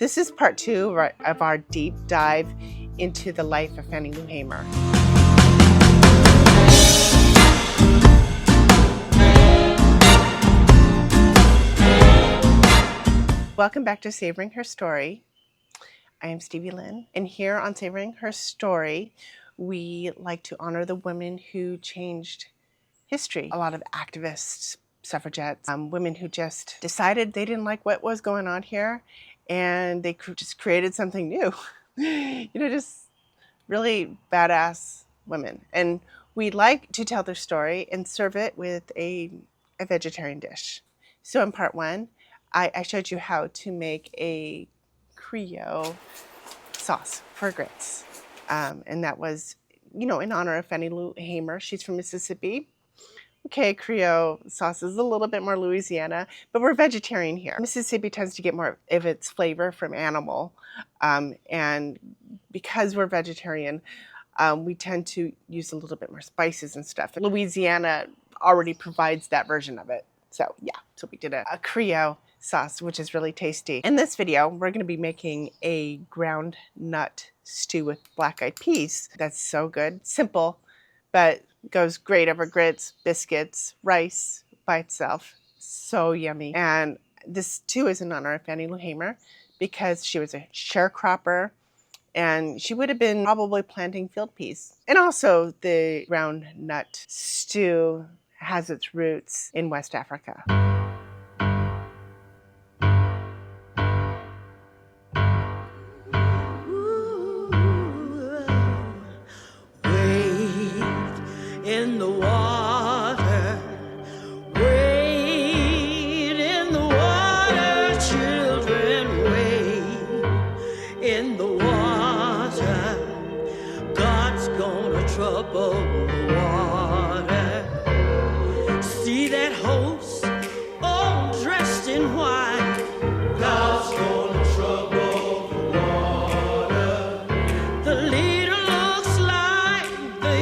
This is part 2 of our deep dive into the life of Fannie Lou Hamer. Welcome back to Savoring Her Story. I am Stevie Lynn, and here on Savoring Her Story, we like to honor the women who changed history. A lot of activists, suffragettes, women who just decided they didn't like what was going on here, and they just created something new. Just really badass women. And we like to tell their story and serve it with a vegetarian dish. So in part 1, I showed you how to make a Creole sauce for grits. And that was, in honor of Fannie Lou Hamer. She's from Mississippi. Okay, Creole sauce is a little bit more Louisiana, but we're vegetarian here. Mississippi tends to get more of its flavor from animal. And because we're vegetarian, we tend to use a little bit more spices and stuff. Louisiana already provides that version of it. So we did a Creole sauce, which is really tasty. In this video, we're going to be making a ground nut stew with black-eyed peas. That's so good. Simple, but goes great over grits, biscuits, rice by itself. So yummy. And this too is in honor of Fannie Lou Hamer because she was a sharecropper and she would have been probably planting field peas. And also the ground nut stew has its roots in West Africa. In the water, wade in the water, children, wade in the water. God's gonna trouble the water. See that host, all dressed in white. God's gonna trouble the water. The leader looks like the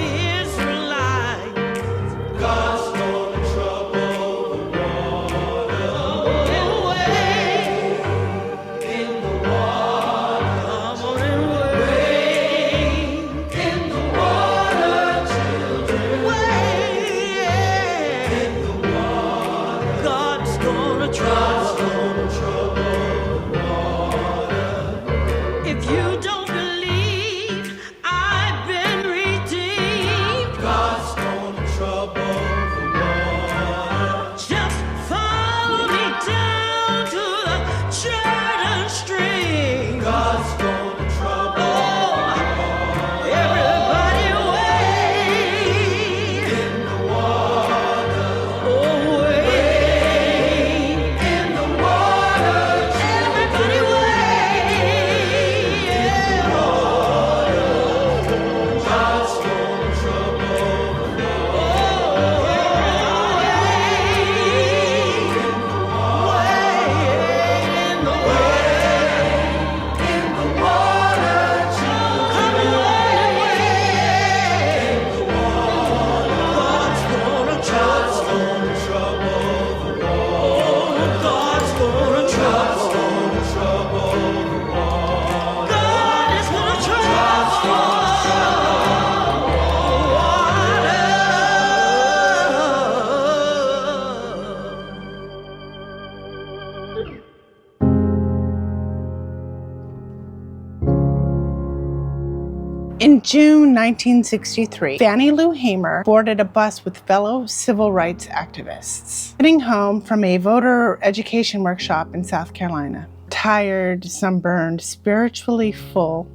In June 1963, Fannie Lou Hamer boarded a bus with fellow civil rights activists, heading home from a voter education workshop in South Carolina. Tired, sunburned, spiritually full,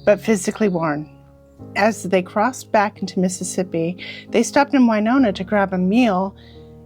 but physically worn. As they crossed back into Mississippi, they stopped in Winona to grab a meal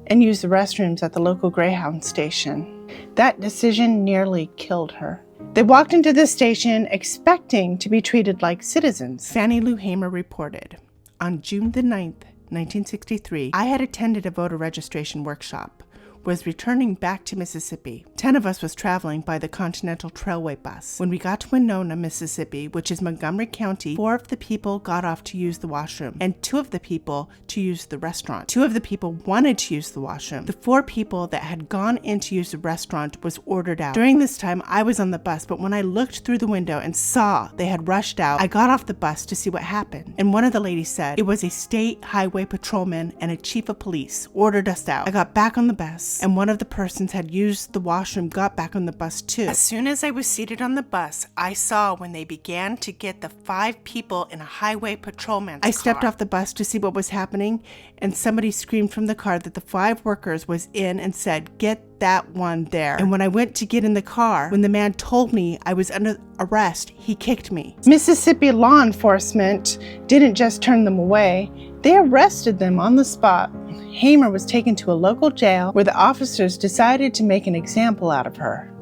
and use the restrooms at the local Greyhound station. That decision nearly killed her. They walked into the station expecting to be treated like citizens. Fannie Lou Hamer reported, on June the 9th, 1963, I had attended a voter registration workshop, was returning back to Mississippi. 10 of us was traveling by the Continental Trailway bus. When we got to Winona, Mississippi, which is Montgomery County, 4 of the people got off to use the washroom, and 2 of the people to use the restaurant. 2 of the people wanted to use the washroom. The 4 people that had gone in to use the restaurant was ordered out. During this time, I was on the bus, but when I looked through the window and saw they had rushed out, I got off the bus to see what happened. And one of the ladies said it was a state highway patrolman and a chief of police ordered us out. I got back on the bus, and one of the persons had used the washroom got back on the bus too. As soon as I was seated on the bus, I saw when they began to get the 5 people in a highway patrolman's car. I stepped off the bus to see what was happening, and somebody screamed from the car that the 5 workers was in and said, "Get that one there." And when I went to get in the car, when the man told me I was under arrest, he kicked me. Mississippi law enforcement didn't just turn them away, they arrested them on the spot. Hamer was taken to a local jail where the officers decided to make an example out of her.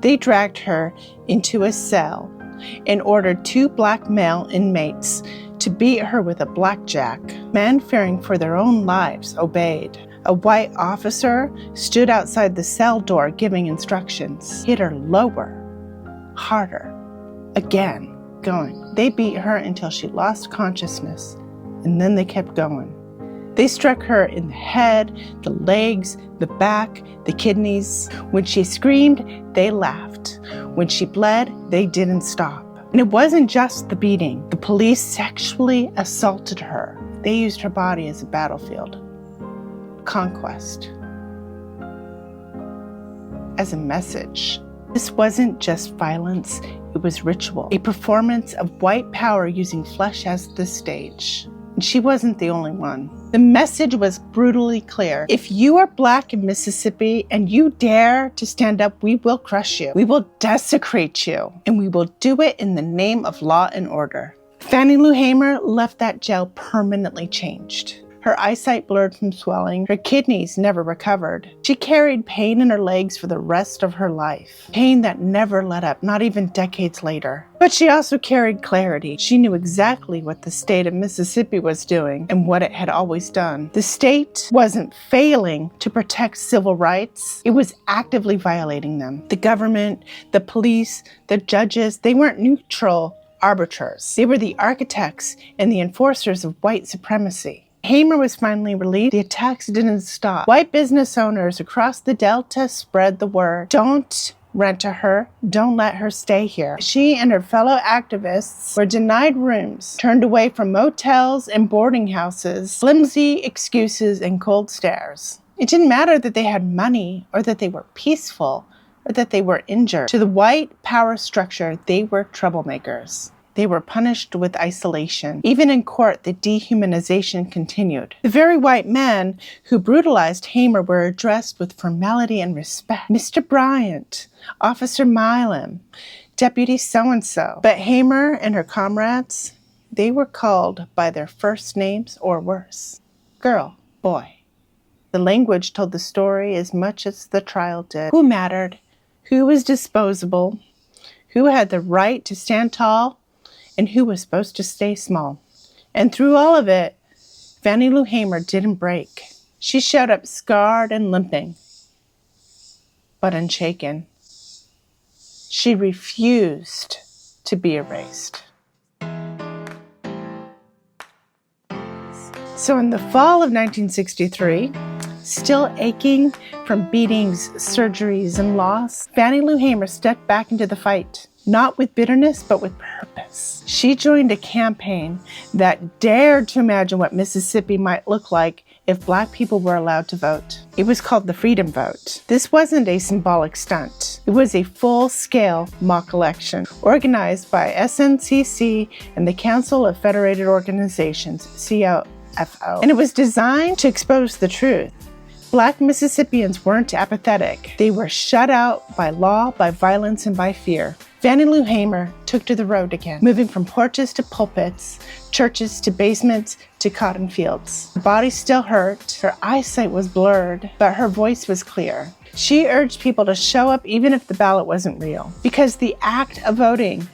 They dragged her into a cell and ordered 2 black male inmates to beat her with a blackjack. Men fearing for their own lives obeyed. A white officer stood outside the cell door giving instructions. Hit her lower, harder, again, going. They beat her until she lost consciousness, and then they kept going. They struck her in the head, the legs, the back, the kidneys. When she screamed, they laughed. When she bled, they didn't stop. And it wasn't just the beating. The police sexually assaulted her. They used her body as a battlefield. Conquest. As a message. This wasn't just violence, it was ritual. A performance of white power using flesh as the stage. And she wasn't the only one. The message was brutally clear. If you are black in Mississippi and you dare to stand up, we will crush you. We will desecrate you. And we will do it in the name of law and order. Fannie Lou Hamer left that jail permanently changed. Her eyesight blurred from swelling. Her kidneys never recovered. She carried pain in her legs for the rest of her life. Pain that never let up, not even decades later. But she also carried clarity. She knew exactly what the state of Mississippi was doing and what it had always done. The state wasn't failing to protect civil rights. It was actively violating them. The government, the police, the judges, they weren't neutral arbiters. They were the architects and the enforcers of white supremacy. Hamer was finally released. The attacks didn't stop. White business owners across the Delta spread the word. Don't rent to her. Don't let her stay here. She and her fellow activists were denied rooms, turned away from motels and boarding houses, flimsy excuses and cold stares. It didn't matter that they had money or that they were peaceful or that they were injured. To the white power structure, they were troublemakers. They were punished with isolation. Even in court, the dehumanization continued. The very white men who brutalized Hamer were addressed with formality and respect. Mr. Bryant, Officer Milam, Deputy so-and-so. But Hamer and her comrades, they were called by their first names or worse. Girl, boy. The language told the story as much as the trial did. Who mattered? Who was disposable? Who had the right to stand tall? And who was supposed to stay small. And through all of it, Fannie Lou Hamer didn't break. She showed up scarred and limping, but unshaken. She refused to be erased. So in the fall of 1963, still aching from beatings, surgeries, and loss, Fannie Lou Hamer stepped back into the fight. Not with bitterness, but with purpose. She joined a campaign that dared to imagine what Mississippi might look like if black people were allowed to vote. It was called the Freedom Vote. This wasn't a symbolic stunt. It was a full-scale mock election organized by SNCC and the Council of Federated Organizations, COFO. And it was designed to expose the truth. Black Mississippians weren't apathetic. They were shut out by law, by violence, and by fear. Fannie Lou Hamer took to the road again, moving from porches to pulpits, churches to basements to cotton fields. Her body still hurt, her eyesight was blurred, but her voice was clear. She urged people to show up even if the ballot wasn't real, because the act of voting,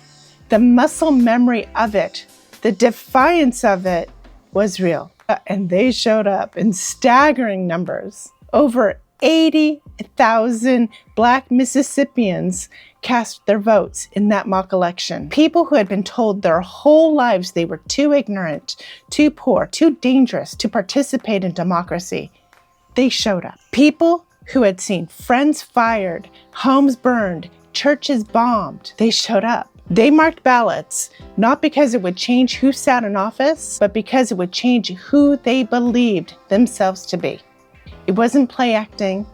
the muscle memory of it, the defiance of it was real. And they showed up in staggering numbers. Over 80,000 Black Mississippians cast their votes in that mock election. People who had been told their whole lives they were too ignorant, too poor, too dangerous to participate in democracy, they showed up. People who had seen friends fired, homes burned, churches bombed, they showed up. They marked ballots, not because it would change who sat in office, but because it would change who they believed themselves to be. It wasn't play acting,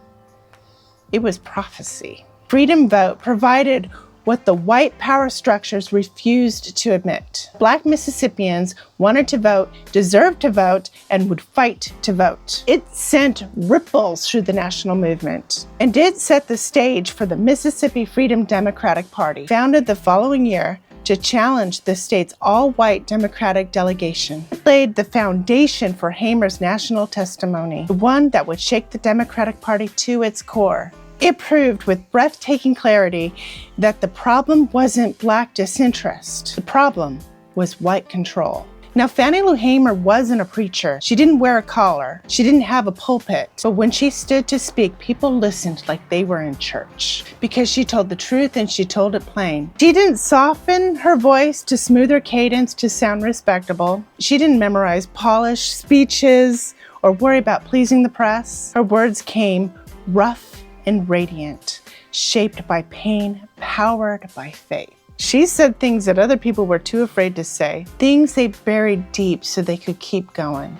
it was prophecy. Freedom vote provided what the white power structures refused to admit. Black Mississippians wanted to vote, deserved to vote, and would fight to vote. It sent ripples through the national movement and did set the stage for the Mississippi Freedom Democratic Party, founded the following year to challenge the state's all-white Democratic delegation. It laid the foundation for Hamer's national testimony, the one that would shake the Democratic Party to its core. It proved with breathtaking clarity that the problem wasn't Black disinterest. The problem was white control. Now, Fannie Lou Hamer wasn't a preacher. She didn't wear a collar. She didn't have a pulpit. But when she stood to speak, people listened like they were in church because she told the truth and she told it plain. She didn't soften her voice to smooth her cadence to sound respectable. She didn't memorize polished speeches or worry about pleasing the press. Her words came rough and radiant, shaped by pain, powered by faith. She said things that other people were too afraid to say, things they buried deep so they could keep going.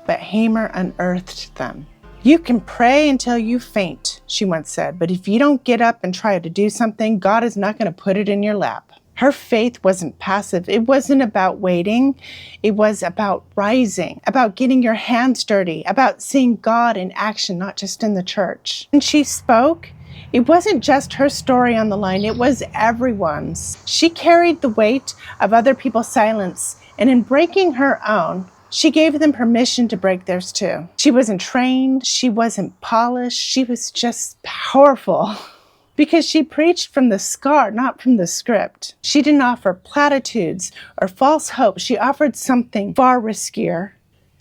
But Hamer unearthed them. You can pray until you faint, she once said, but if you don't get up and try to do something, God is not going to put it in your lap. Her faith wasn't passive. It wasn't about waiting. It was about rising, about getting your hands dirty, about seeing God in action, not just in the church. When she spoke, it wasn't just her story on the line. It was everyone's. She carried the weight of other people's silence, and in breaking her own, she gave them permission to break theirs too. She wasn't trained. She wasn't polished. She was just powerful. Because she preached from the scar, not from the script. She didn't offer platitudes or false hope. She offered something far riskier,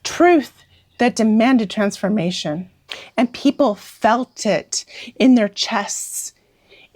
truth that demanded transformation. And people felt it in their chests,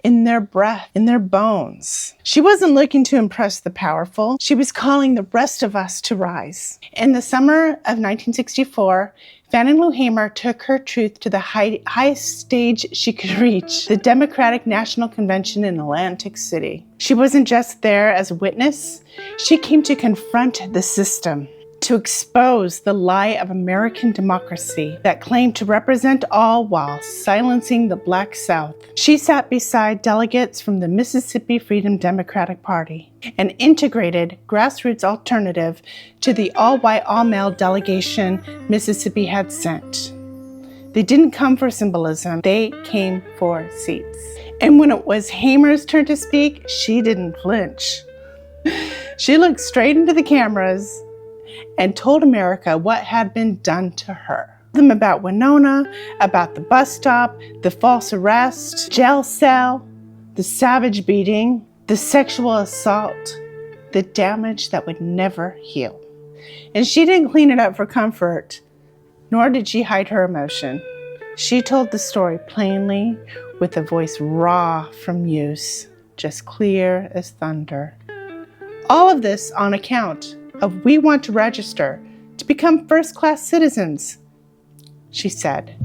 in their breath, in their bones. She wasn't looking to impress the powerful. She was calling the rest of us to rise. In the summer of 1964, Fannie Lou Hamer took her truth to the highest stage she could reach, the Democratic National Convention in Atlantic City. She wasn't just there as a witness. She came to confront the system, to expose the lie of American democracy that claimed to represent all while silencing the Black South. She sat beside delegates from the Mississippi Freedom Democratic Party, an integrated grassroots alternative to the all-white, all-male delegation Mississippi had sent. They didn't come for symbolism, they came for seats. And when it was Hamer's turn to speak, she didn't flinch. She looked straight into the cameras and told America what had been done to her. Them about Winona, about the bus stop, the false arrest, jail cell, the savage beating, the sexual assault, the damage that would never heal. And she didn't clean it up for comfort, nor did she hide her emotion. She told the story plainly, with a voice raw from use, just clear as thunder. All of this on account of we want to register to become first-class citizens, she said.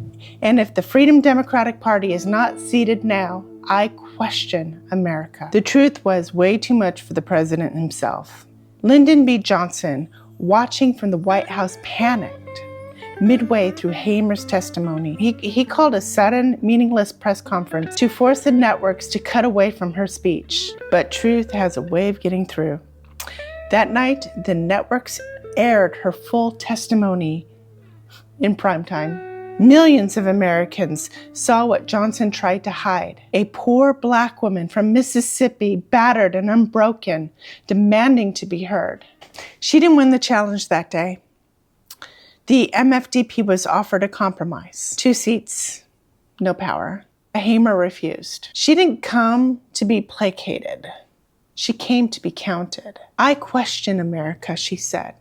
And if the Freedom Democratic Party is not seated now, I question America. The truth was way too much for the president himself. Lyndon B. Johnson, watching from the White House, panicked midway through Hamer's testimony. He called a sudden, meaningless press conference to force the networks to cut away from her speech. But truth has a way of getting through. That night, the networks aired her full testimony in primetime. Millions of Americans saw what Johnson tried to hide. A poor Black woman from Mississippi, battered and unbroken, demanding to be heard. She didn't win the challenge that day. The MFDP was offered a compromise. 2 seats, no power. Hamer refused. She didn't come to be placated. She came to be counted. I question America, she said.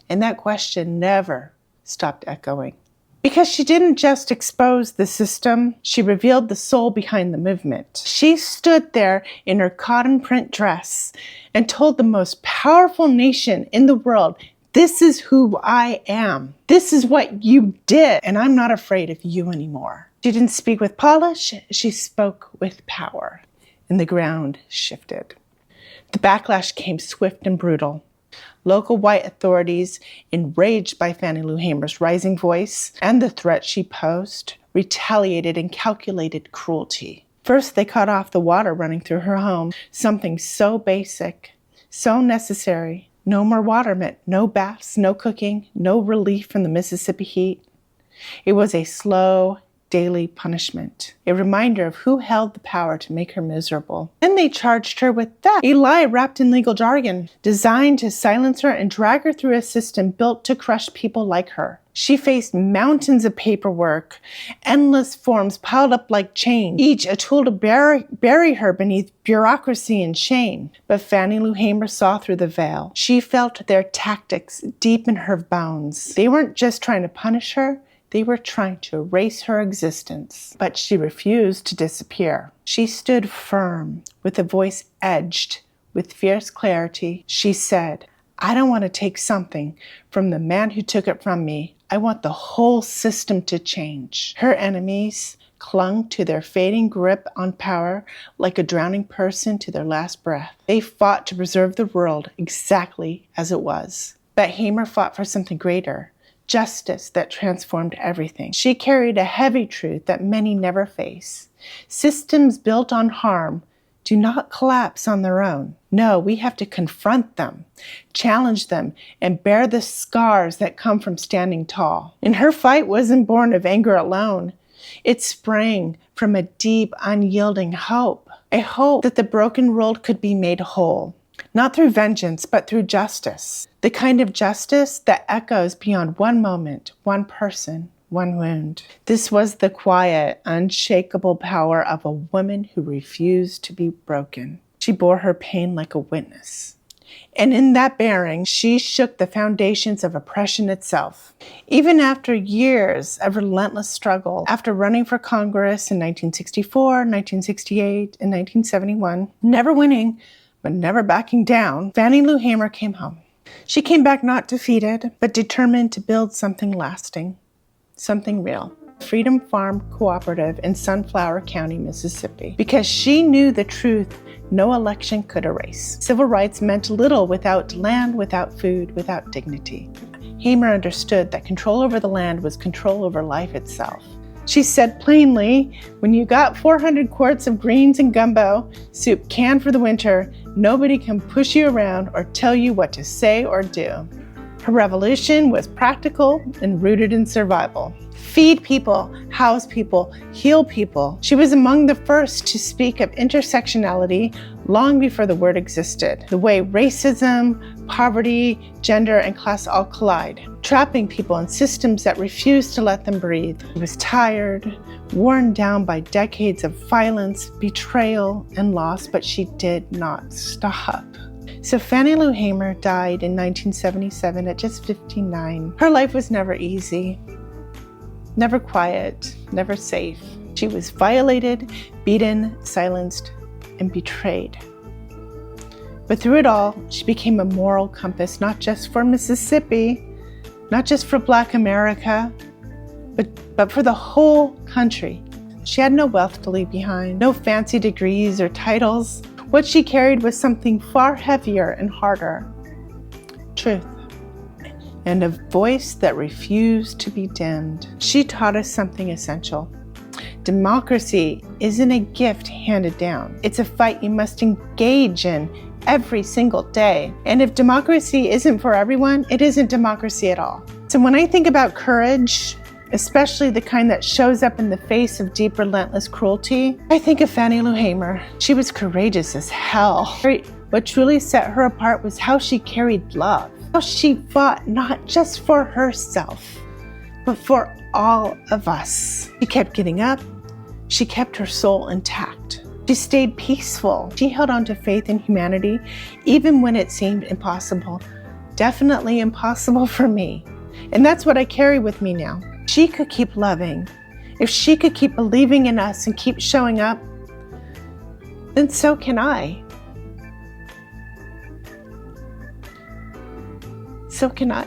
And that question never stopped echoing. Because she didn't just expose the system, she revealed the soul behind the movement. She stood there in her cotton print dress and told the most powerful nation in the world, "This is who I am. This is what you did, and I'm not afraid of you anymore." She didn't speak with polish, she spoke with power, and the ground shifted. The backlash came swift and brutal. Local white authorities, enraged by Fannie Lou Hamer's rising voice and the threat she posed, retaliated in calculated cruelty. First, they cut off the water running through her home, something so basic, so necessary. No more water meant no baths, no cooking, no relief from the Mississippi heat. It was a slow, daily punishment, a reminder of who held the power to make her miserable. Then they charged her with theft, a lie wrapped in legal jargon, designed to silence her and drag her through a system built to crush people like her. She faced mountains of paperwork, endless forms piled up like chains, each a tool to bury her beneath bureaucracy and shame. But Fannie Lou Hamer saw through the veil. She felt their tactics deep in her bones. They weren't just trying to punish her, they were trying to erase her existence. But she refused to disappear. She stood firm, with a voice edged with fierce clarity. She said, "I don't want to take something from the man who took it from me. I want the whole system to change." Her enemies clung to their fading grip on power like a drowning person to their last breath. They fought to preserve the world exactly as it was. But Hamer fought for something greater. Justice that transformed everything. She carried a heavy truth that many never face. Systems built on harm do not collapse on their own. No, we have to confront them, challenge them, and bear the scars that come from standing tall. And her fight wasn't born of anger alone. It sprang from a deep, unyielding hope. A hope that the broken world could be made whole. Not through vengeance, but through justice. The kind of justice that echoes beyond one moment, one person, one wound. This was the quiet, unshakable power of a woman who refused to be broken. She bore her pain like a witness. And in that bearing, she shook the foundations of oppression itself. Even after years of relentless struggle, after running for Congress in 1964, 1968, and 1971, never winning, but never backing down, Fannie Lou Hamer came home. She came back not defeated, but determined to build something lasting, something real. Freedom Farm Cooperative in Sunflower County, Mississippi, because she knew the truth no election could erase. Civil rights meant little without land, without food, without dignity. Hamer understood that control over the land was control over life itself. She said plainly, when you got 400 quarts of greens and gumbo soup canned for the winter, nobody can push you around or tell you what to say or do. Her revolution was practical and rooted in survival. Feed people, house people, heal people. She was among the first to speak of intersectionality long before the word existed. The way racism, poverty, gender, and class all collide, trapping people in systems that refuse to let them breathe. She was tired, worn down by decades of violence, betrayal, and loss, but she did not stop. So Fannie Lou Hamer died in 1977 at just 59. Her life was never easy, never quiet, never safe. She was violated, beaten, silenced, and betrayed. But through it all, she became a moral compass, not just for Mississippi, not just for Black America, but for the whole country. She had no wealth to leave behind, no fancy degrees or titles. What she carried was something far heavier and harder: truth, and a voice that refused to be dimmed. She taught us something essential. Democracy isn't a gift handed down. It's a fight you must engage in every single day. And if democracy isn't for everyone, it isn't democracy at all. So when I think about courage, especially the kind that shows up in the face of deep, relentless cruelty, I think of Fannie Lou Hamer. She was courageous as hell. What truly set her apart was how she carried love, how she fought not just for herself, but for all of us. She kept getting up. She kept her soul intact. She stayed peaceful. She held on to faith in humanity, even when it seemed impossible. Definitely impossible for me. And that's what I carry with me now. she could keep loving, if she could keep believing in us and keep showing up, then so can I. So can I.